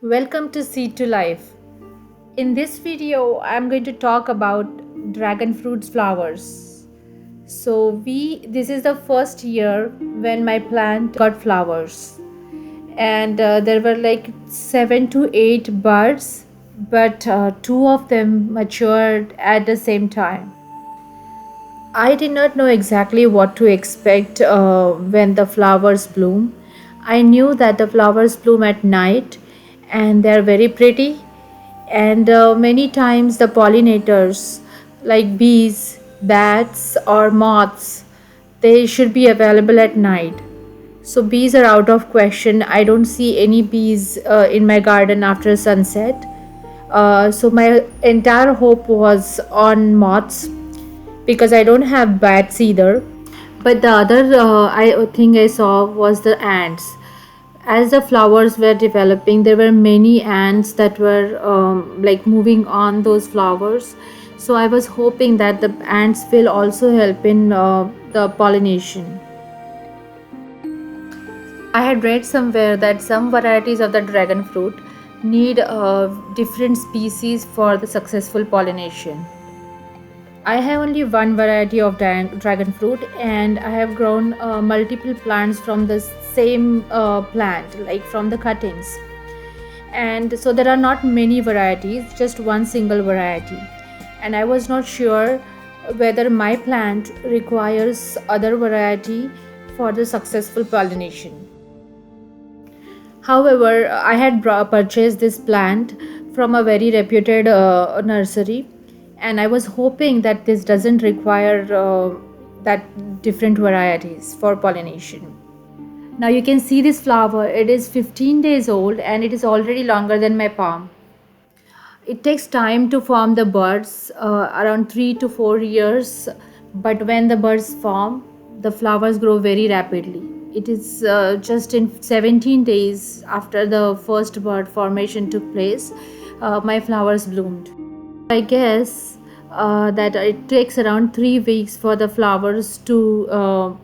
Welcome to Seed to Life. In this video, I'm going to talk about dragon fruits flowers. This is the first year when my plant got flowers, and there were like 7 to 8 buds, but two of them matured at the same time. I did not know exactly what to expect when the flowers bloom. I knew that the flowers bloom at night and they are very pretty, and many times the pollinators like bees, bats, or moths, they should be available at night. So bees are out of question. I don't see any bees in my garden after sunset. So my entire hope was on moths because I don't have bats either. But the other thing I saw was the ants. As the flowers were developing, there were many ants that were like moving on those flowers. So I was hoping that the ants will also help in the pollination. I had read somewhere that some varieties of the dragon fruit need different species for the successful pollination. I have only one variety of dragon fruit, and I have grown multiple plants from the same plant, like from the cuttings. And so there are not many varieties, just one single variety. And I was not sure whether my plant requires other variety for the successful pollination. However, I had purchased this plant from a very reputed nursery, and I was hoping that this doesn't require that different varieties for pollination. Now you can see this flower. It is 15 days old and it is already longer than my palm. It takes time to form the buds, around 3 to 4 years, but when the buds form, the flowers grow very rapidly. It is just in 17 days after the first bud formation took place, my flowers bloomed. I guess that it takes around 3 weeks for the flowers to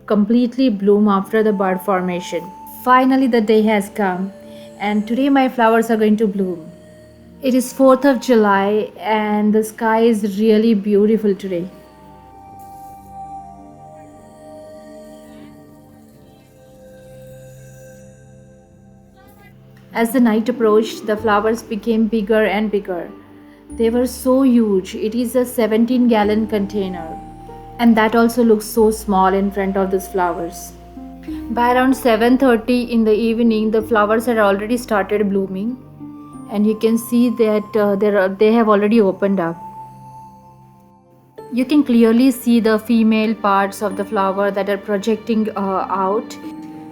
completely bloom after the bud formation. Finally, the day has come, and today my flowers are going to bloom. It is 4th of July, and the sky is really beautiful today. As the night approached, the flowers became bigger and bigger. They were so huge. It is a 17-gallon container, and that also looks so small in front of these flowers. By around 7:30 in the evening, the flowers had already started blooming, and you can see that they have already opened up. You can clearly see the female parts of the flower that are projecting out.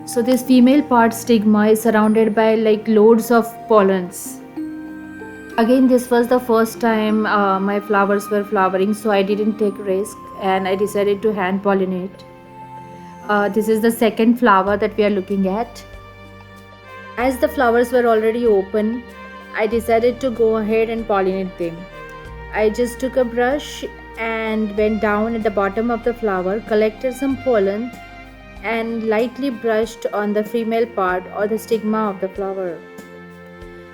So this female part stigma is surrounded by like loads of pollens. Again, this was the first time my flowers were flowering, so I didn't take risk and I decided to hand pollinate. This is the second flower that we are looking at. As the flowers were already open, I decided to go ahead and pollinate them. I just took a brush and went down at the bottom of the flower, collected some pollen, and lightly brushed on the female part or the stigma of the flower.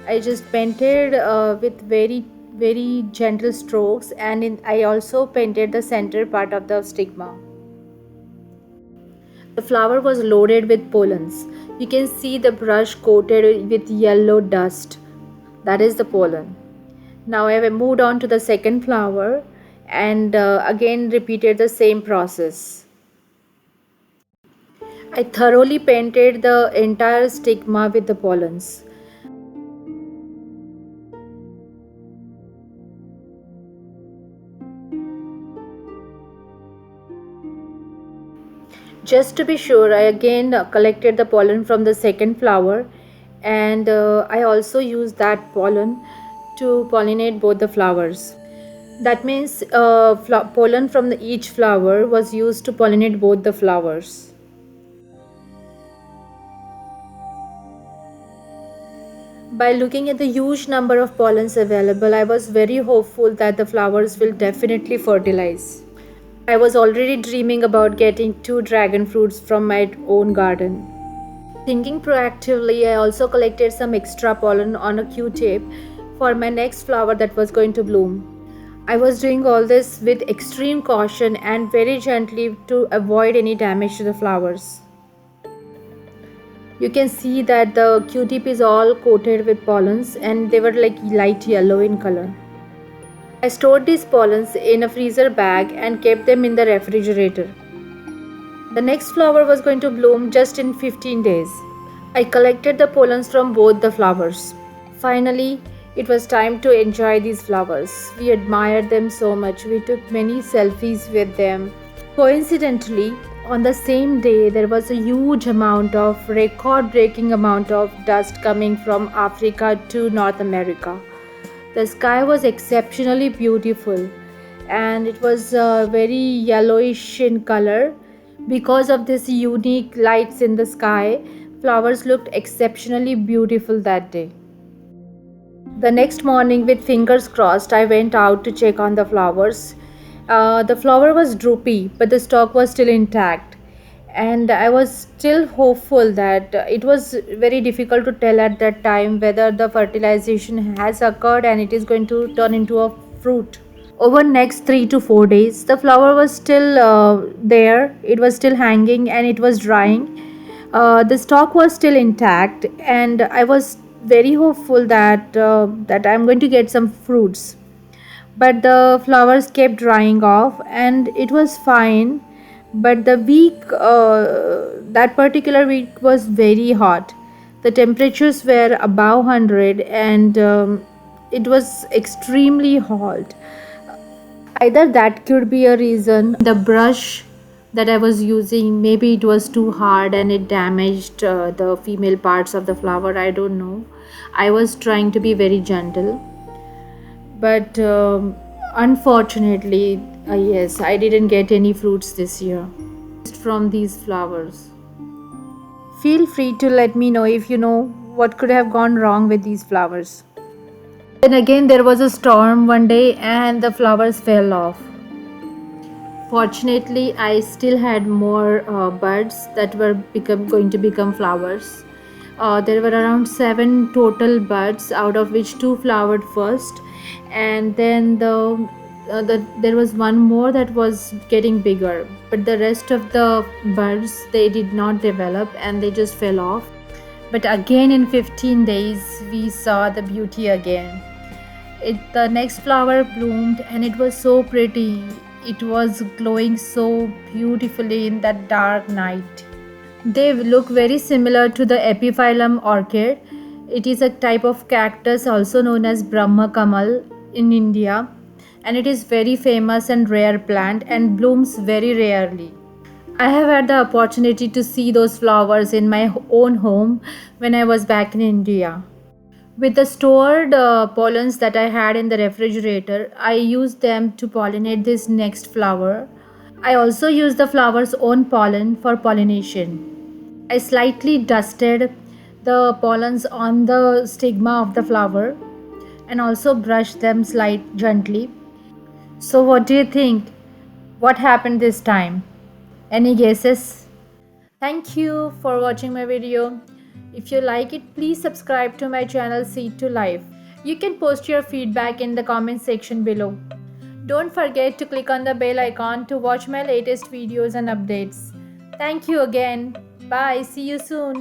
I just painted with very gentle strokes, and I also painted the center part of the stigma. The flower was loaded with pollens. You can see the brush coated with yellow dust. That is the pollen. Now I have moved on to the second flower and again repeated the same process. I thoroughly painted the entire stigma with the pollens. Just to be sure, I again collected the pollen from the second flower, and I also used that pollen to pollinate both the flowers. That means pollen from each flower was used to pollinate both the flowers. By looking at the huge number of pollens available, I was very hopeful that the flowers will definitely fertilize. I was already dreaming about getting 2 dragon fruits from my own garden. Thinking proactively, I also collected some extra pollen on a Q-tip for my next flower that was going to bloom. I was doing all this with extreme caution and very gently to avoid any damage to the flowers. You can see that the Q-tip is all coated with pollens and they were like light yellow in color. I stored these pollens in a freezer bag and kept them in the refrigerator. The next flower was going to bloom just in 15 days. I collected the pollens from both the flowers. Finally, it was time to enjoy these flowers. We admired them so much. We took many selfies with them. Coincidentally, on the same day, there was a huge amount of record-breaking amount of dust coming from Africa to North America. The sky was exceptionally beautiful and it was very yellowish in color. Because of this unique lights in the sky, flowers looked exceptionally beautiful that day. The next morning, with fingers crossed, I went out to check on the flowers. The flower was droopy, but the stalk was still intact. And I was still hopeful that it was very difficult to tell at that time whether the fertilization has occurred and it is going to turn into a fruit. Over next 3 to 4 days, the flower was still there. It was still hanging and it was drying. The stalk was still intact, and I was very hopeful that I'm going to get some fruits. But the flowers kept drying off, and it was fine. But that particular week was very hot. The temperatures were above 100, and it was extremely hot. Either that could be a reason. The brush that I was using, maybe it was too hard and it damaged the female parts of the flower. I don't know. I was trying to be very gentle, but unfortunately, yes, I didn't get any fruits this year from these flowers. Feel free to let me know if you know what could have gone wrong with these flowers. Then again, there was a storm one day and the flowers fell off. Fortunately, I still had more buds that were going to become flowers. There were around 7 total buds, out of which 2 flowered first, and then there was one more that was getting bigger. But the rest of the buds, they did not develop and they just fell off. But again, in 15 days, we saw the beauty again. The next flower bloomed and it was so pretty. It was glowing so beautifully in that dark night. They look very similar to the Epiphyllum orchid. It is a type of cactus also known as Brahma Kamal in India, and it is very famous and rare plant and blooms very rarely. I have had the opportunity to see those flowers in my own home when I was back in India. With the stored pollens that I had in the refrigerator, I used them to pollinate this next flower. I also used the flower's own pollen for pollination. I slightly dusted the pollens on the stigma of the flower and also brushed them gently. So what do you think? What happened this time? Any guesses? Thank you for watching my video. If you like it, please subscribe to my channel Seed to Life. You can post your feedback in the comment section below. Don't forget to click on the bell icon to watch my latest videos and updates. Thank you again. Bye. See you soon.